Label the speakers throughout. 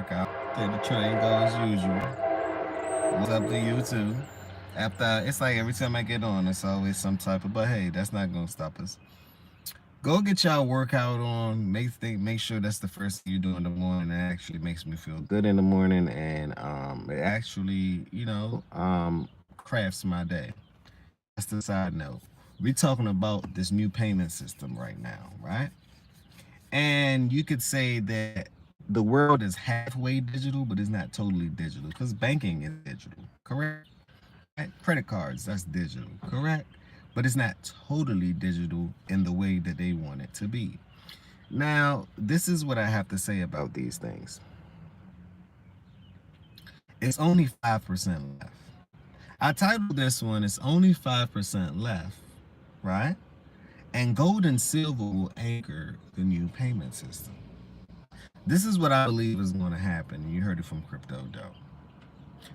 Speaker 1: workout. Did the train go as usual. What's up to you too? After it's like every time I get on, it's always some type of. But hey, that's not gonna stop us. Go get y'all workout on. Make sure that's the first thing you do in the morning. It actually makes me feel good in the morning, and it actually crafts my day. That's the side note. We're talking about this new payment system right now, right? And you could say that the world is halfway digital, but it's not totally digital because banking is digital, correct? Right? Credit cards, that's digital, correct? But it's not totally digital in the way that they want it to be. Now, this is what I have to say about these things. It's only 5% left. I titled this one, It's Only 5% Left, right? And gold and silver will anchor the new payment system. This is what I believe is going to happen. You heard it from Crypto Doe.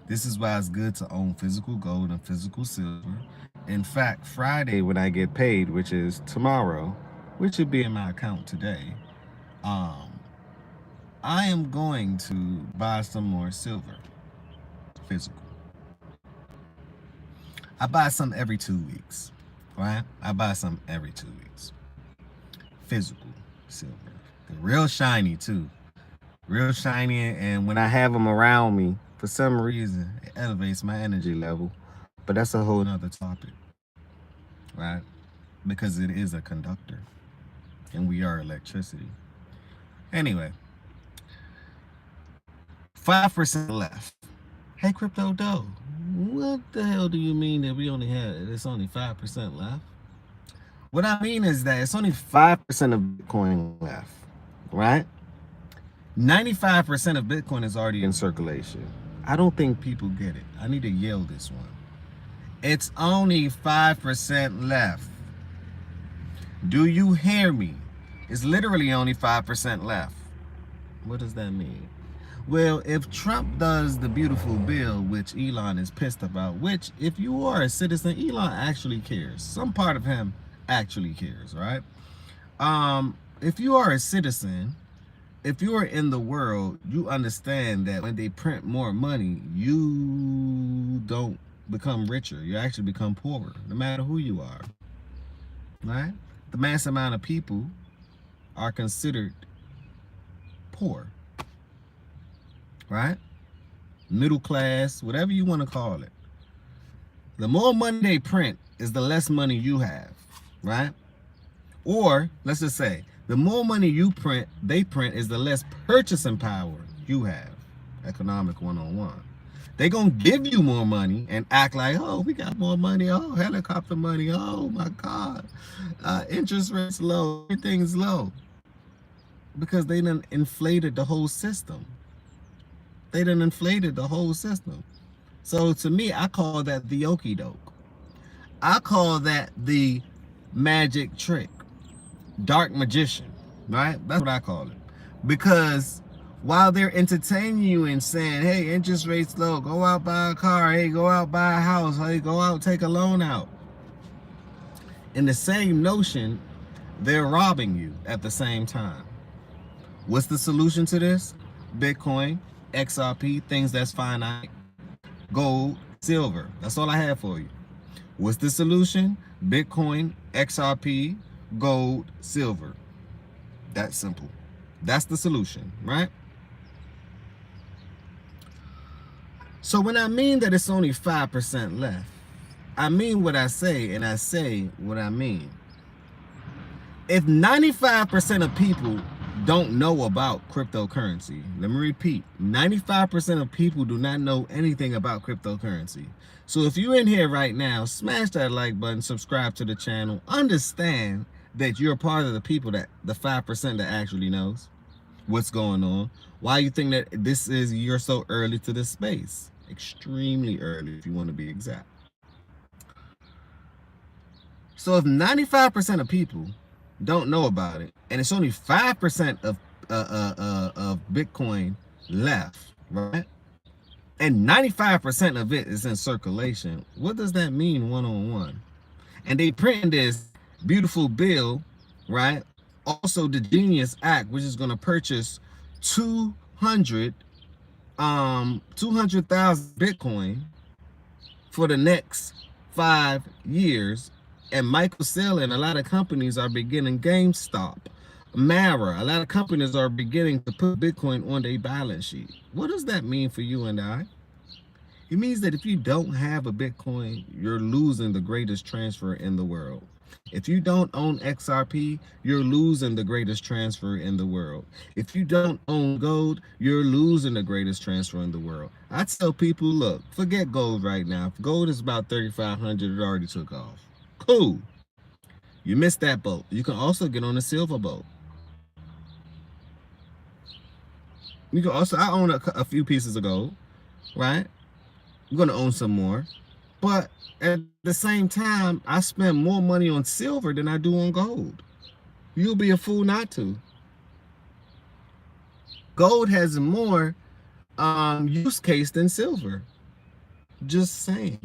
Speaker 1: This is why it's good to own physical gold and physical silver. In fact, Friday when I get paid, which is tomorrow, which should be in my account today, I am going to buy some more silver, physical. I buy some every 2 weeks, right? I buy some every 2 weeks. Physical silver. They're real shiny too. Real shiny, and when I have them around me, for some reason, it elevates my energy level. But that's a whole nother topic, right? Because it is a conductor, and we are electricity. Anyway, 5% left. Hey, Crypto Doe, what the hell do you mean that it's only 5% left? What I mean is that it's only 5% of Bitcoin left, right? 95% of Bitcoin is already in circulation. I don't think people get it. I need to yell this one. It's only 5% left. Do you hear me? It's literally only 5% left. What does that mean? Well, if Trump does the beautiful bill, which Elon is pissed about, which if you are a citizen, Elon actually cares. Some part of him actually cares, right? If you are a citizen, if you are in the world, you understand that when they print more money, you don't become richer. You actually become poorer, no matter who you are, right? The mass amount of people are considered poor, right? Middle class, whatever you want to call it. The more money they print is the less money you have, right? Or let's just say, the more money they print is the less purchasing power you have. Economic 101. They're going to give you more money and act like, oh, we got more money. Oh, helicopter money. Oh, my God. Interest rates low. Everything's low. Because they done inflated the whole system. So to me, I call that the okie doke. I call that the magic trick. Dark magician, right? That's what I call it. Because while they're entertaining you and saying, hey, interest rates low, go out buy a car, hey, go out buy a house, hey, go out take a loan out. In the same notion, they're robbing you at the same time. What's the solution to this? Bitcoin, XRP, things that's finite, gold, silver. That's all I have for you. What's the solution? Bitcoin, XRP, gold, silver. That's simple. That's the solution, right? So when I mean that it's only 5% left, I mean what I say, and I say what I mean. If 95% of people don't know about cryptocurrency, let me repeat, 95% of people do not know anything about cryptocurrency. So if you're in here right now, smash that like button, subscribe to the channel, understand that you're part of the people, that the 5% that actually knows what's going on. Why you think that you're so early to this space? Extremely early, if you want to be exact. So if 95% of people don't know about it, and it's only 5% of Bitcoin left, right? And 95% of it is in circulation. What does that mean one-on-one? And they print this beautiful bill, right? Also the Genius Act, which is going to purchase 200 200,000 Bitcoin for the next 5 years. And Michael Saylor and a lot of companies are beginning, GameStop, Mara, a lot of companies are beginning to put Bitcoin on their balance sheet. What does that mean for you and I? It means that if you don't have a Bitcoin, you're losing the greatest transfer in the world. If you don't own XRP, you're losing the greatest transfer in the world. If you don't own gold, you're losing the greatest transfer in the world. I tell people, look, forget gold right now. If gold is about 3,500, it already took off. Cool. You missed that boat. You can also get on a silver boat. You can also, I own a few pieces of gold, right? I'm going to own some more. But at the same time, I spend more money on silver than I do on gold. You'll be a fool not to. Gold has more use case than silver. Just saying.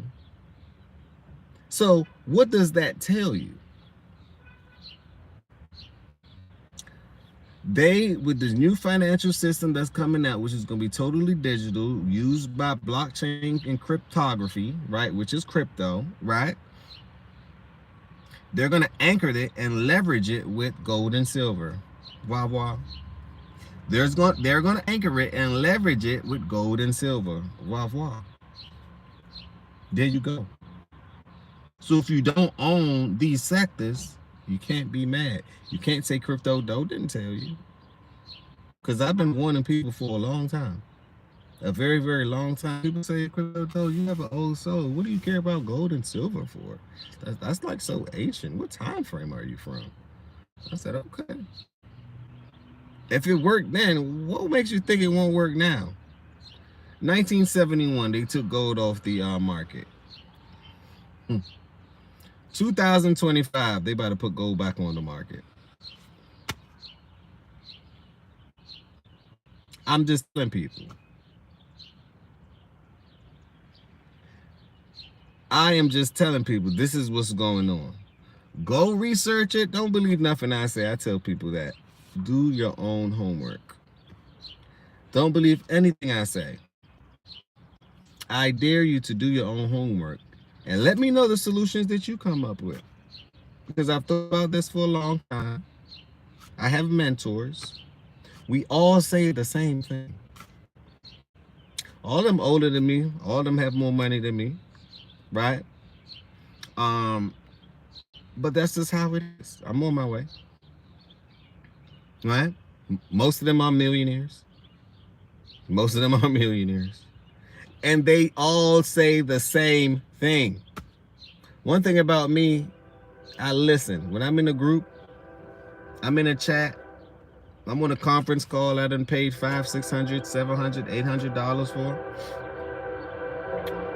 Speaker 1: So what does that tell you? They, with the new financial system that's coming out, which is going to be totally digital, used by blockchain and cryptography, right, which is crypto, right, they're going to anchor it and leverage it with gold and silver. Wah wah. They're going to anchor it and leverage it with gold and silver. Wah wah. There you go. So if you don't own these sectors, you can't be mad. You can't say Crypto Doe didn't tell you. Because I've been warning people for a long time. A very, very long time. People say, Crypto Doe, you have an old soul. What do you care about gold and silver for? That's like so ancient. What time frame are you from? I said, okay. If it worked then, what makes you think it won't work now? 1971, they took gold off the market. 2025, they about to put gold back on the market. I'm just telling people. I am just telling people this is what's going on. Go research it. Don't believe nothing I say. I tell people that. Do your own homework. Don't believe anything I say. I dare you to do your own homework. And let me know the solutions that you come up with. Because I've thought about this for a long time. I have mentors. We all say the same thing. All of them older than me. All of them have more money than me. Right? But that's just how it is. I'm on my way. Right? Most of them are millionaires. Most of them are millionaires. And they all say the same thing. One thing about me, I listen. When I'm in a group, I'm in a chat, I'm on a conference call I done paid $500, $600, $700, $800 for.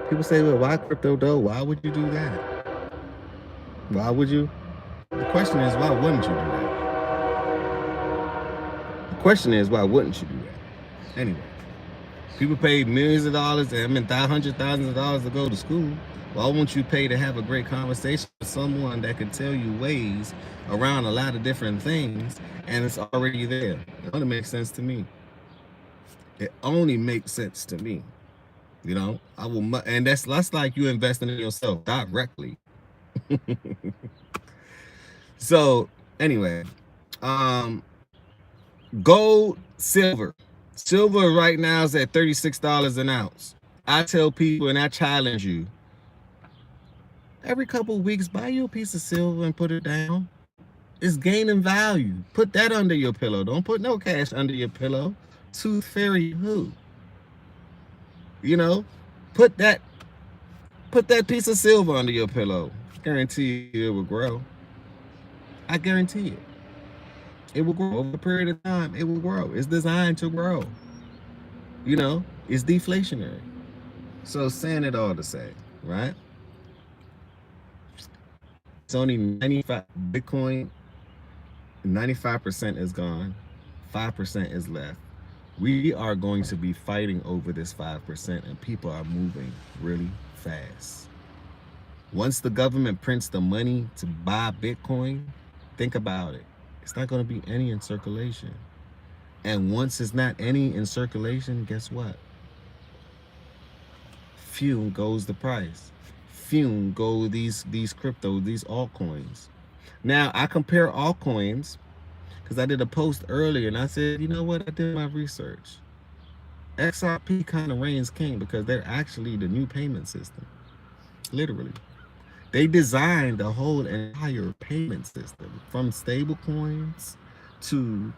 Speaker 1: People say, well, why Crypto Doe? Why would you do that? Why would you? The question is, why wouldn't you do that? The question is, why wouldn't you do that? Anyway, people pay millions of dollars, and I mean hundreds of thousands of dollars to go to school. Why won't you pay to have a great conversation with someone that can tell you ways around a lot of different things, and it's already there? It only makes sense to me. It only makes sense to me. You know, I will, and that's like you investing in yourself directly. So anyway, gold, silver. Silver right now is at $36 an ounce. I tell people, and I challenge you, every couple of weeks, buy you a piece of silver and put it down. It's gaining value. Put that under your pillow. Don't put no cash under your pillow. Tooth fairy who? You know, put that piece of silver under your pillow. Guarantee you it will grow. I guarantee it. It will grow over a period of time. It will grow. It's designed to grow. You know, it's deflationary. So saying it all to say, right? It's only 95 Bitcoin. 95% is gone. 5% is left. We are going to be fighting over this 5%, and people are moving really fast. Once the government prints the money to buy Bitcoin, think about it. It's not going to be any in circulation. And once it's not any in circulation, guess what? Phew goes the price. Phew go these crypto, these altcoins. Now I compare altcoins because I did a post earlier and I said, you know what? I did my research. XRP kind of reigns king because they're actually the new payment system. Literally. They designed the whole entire payment system from stable coins to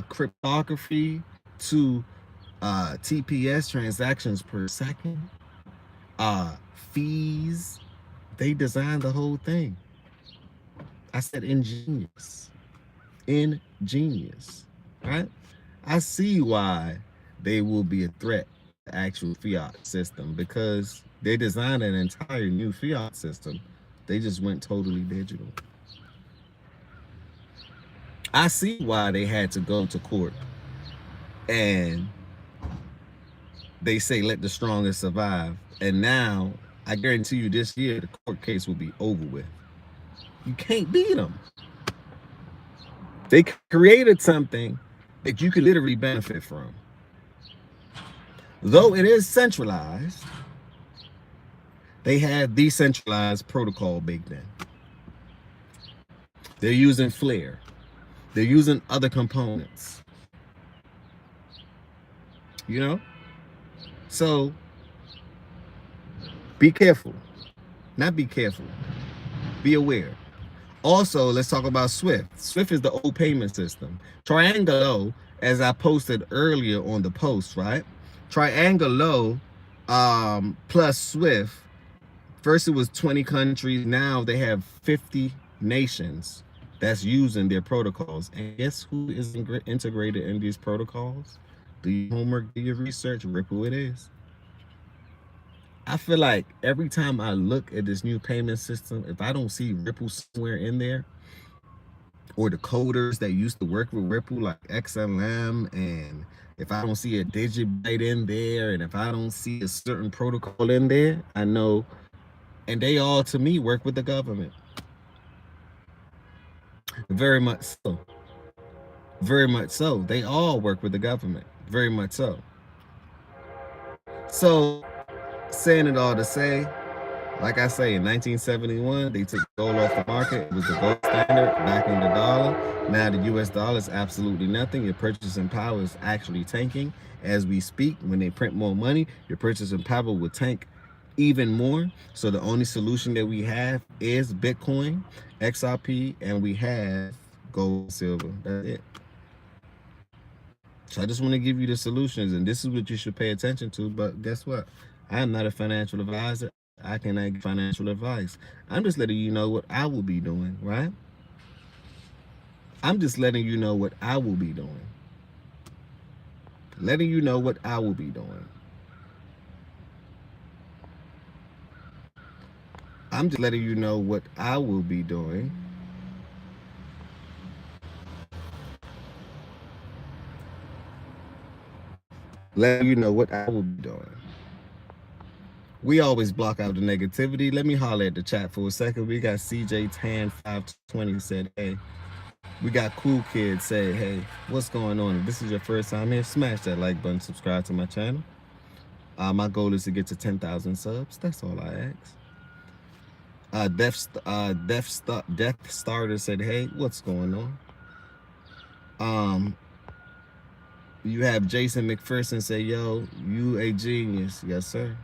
Speaker 1: cryptography to TPS, transactions per second, fees. They designed the whole thing. I said ingenious. Ingenious. Right? I see why they will be a threat to the actual fiat system because they designed an entire new fiat system. They just went totally digital. I see why they had to go to court and they say let the strongest survive. And now I guarantee you this year the court case will be over with. You can't beat them. They created something that you could literally benefit from. Though it is centralized, they have decentralized protocol baked in. They're using Flare. They're using other components. You know? So be careful. Not be careful. Be aware. Also, let's talk about Swift. Swift is the old payment system. Triangelo, as I posted earlier on the post, right? Triangelo plus Swift, first it was 20 countries. Now they have 50 nations that's using their protocols. And guess who is integrated in these protocols? Do your homework, do your research, Ripple it is. I feel like every time I look at this new payment system, if I don't see Ripple somewhere in there, or the coders that used to work with Ripple like XLM, and if I don't see a Digibyte in there, and if I don't see a certain protocol in there, I know, and they all to me work with the government. Very much so. Very much so. They all work with the government. Very much so. So, saying it all to say, like I say, in 1971, they took gold off the market. It was the gold standard, backing the dollar. Now the US dollar is absolutely nothing. Your purchasing power is actually tanking as we speak. When they print more money, your purchasing power will tank even more. So the only solution that we have is Bitcoin, XRP, and we have gold and silver. That's it. So I just want to give you the solutions, and this is what you should pay attention to. But guess what? I am not a financial advisor. I cannot give financial advice. I'm just letting you know what I will be doing, right? I'm just letting you know what I will be doing. Letting you know what I will be doing. I'm just letting you know what I will be doing. Letting you know what I will be doing. We always block out the negativity. Let me holler at the chat for a second. We got CJ Tan 520 said, hey. We got Cool Kid say, hey, what's going on? If this is your first time here, smash that like button, subscribe to my channel. My goal is to get to 10,000 subs. That's all I ask. Death Starter said, hey, what's going on? You have Jason McPherson say, yo, you a genius. Yes, sir.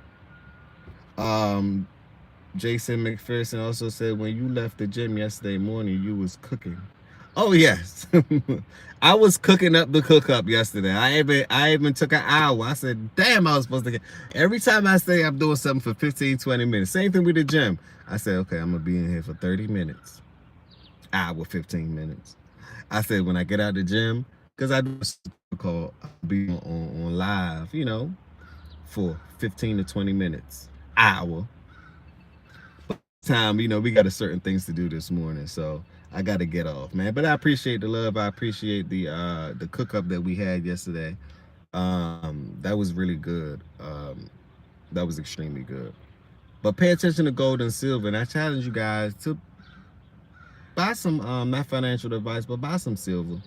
Speaker 1: Jason McPherson also said, when you left the gym yesterday morning, you was cooking. Oh yes. I was cooking up the cook up yesterday. I even took an hour. I said, damn, I was supposed to get, every time I say I'm doing something for 15, 20 minutes. Same thing with the gym. I said, okay, I'm gonna be in here for 30 minutes. Hour, 15 minutes. I said, when I get out of the gym, because I do a call, I'll be on live, you know, for 15 to 20 minutes. Hour. But time, you know, we got certain things to do this morning, so I got to get off, man. But I appreciate the love. I appreciate the cook up that we had yesterday. That was really good. That was extremely good. But pay attention to gold and silver, and I challenge you guys to buy some, not financial advice, but buy some silver.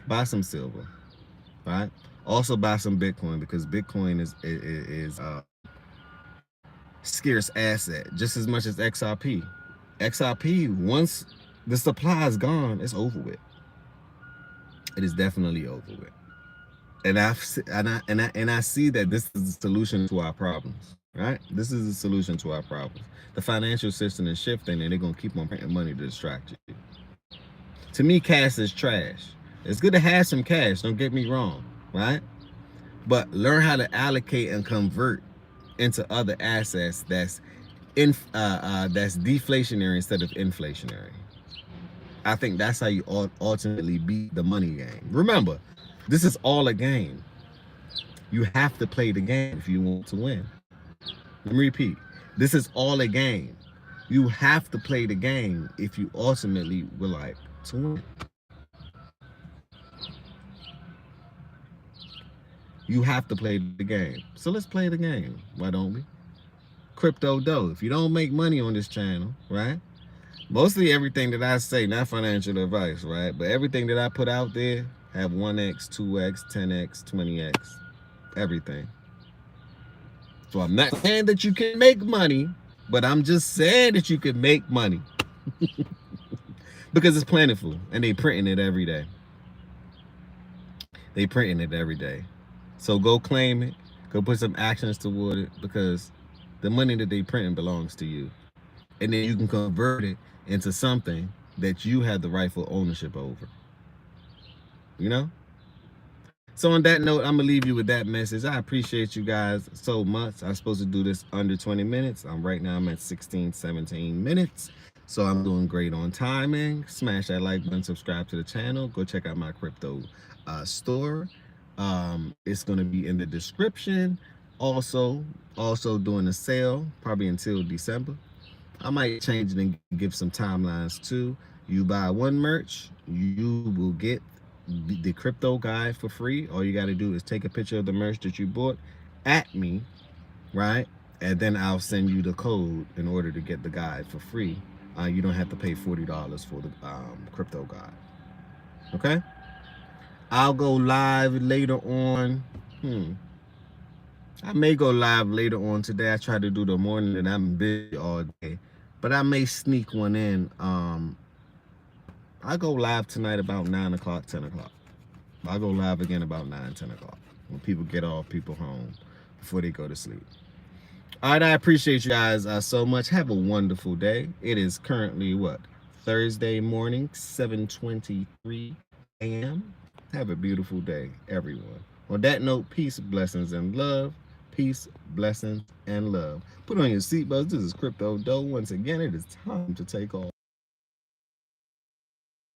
Speaker 1: Buy some silver, right? Also buy some Bitcoin, because Bitcoin is scarce asset, just as much as XRP. XRP, once the supply is gone, it's over with. It is definitely over with. And I see that this is the solution to our problems, right? This is the solution to our problems. The financial system is shifting, and they're gonna keep on printing money to distract you. To me, cash is trash. It's good to have some cash, don't get me wrong, right? But learn how to allocate and convert into other assets that's that's deflationary instead of inflationary. I think that's how you ultimately beat the money game. Remember, this is all a game. You have to play the game if you want to win. Let me repeat. This is all a game. You have to play the game if you ultimately would like to win. You have to play the game. So let's play the game. Why don't we? Crypto dough. If you don't make money on this channel, right? Mostly everything that I say, not financial advice, right? But everything that I put out there have 1x, 2x, 10x, 20x, everything. So I'm not saying that you can make money, but I'm just saying that you can make money. Because it's plentiful and they printing it every day. They printing it every day. So go claim it. Go put some actions toward it, because the money that they printing belongs to you. And then you can convert it into something that you have the rightful ownership over. You know? So on that note, I'm gonna leave you with that message. I appreciate you guys so much. I'm supposed to do this under 20 minutes. Right now I'm at 16, 17 minutes. So I'm doing great on timing. Smash that like button, subscribe to the channel. Go check out my crypto store. It's gonna be in the description. Also doing a sale, probably until December. I might change it and give some timelines too. You buy one merch, you will get the crypto guide for free. All you got to do is take a picture of the merch that you bought at me, right? And then I'll send you the code in order to get the guide for free. You don't have to pay $40 for the crypto guide. Okay? I'll go live later on. I may go live later on today. I try to do the morning and I'm busy all day. But I may sneak one in. I go live tonight about 9 o'clock, 10 o'clock. I'll go live again about 9, 10 o'clock. When people get off, people home, before they go to sleep. All right, I appreciate you guys so much. Have a wonderful day. It is currently, what, Thursday morning, 7:23 a.m. Have a beautiful day, everyone. On that note, peace, blessings, and love. Peace, blessings, and love. Put on your seatbelts. This is Crypto Dough. Once again, it is time to take off.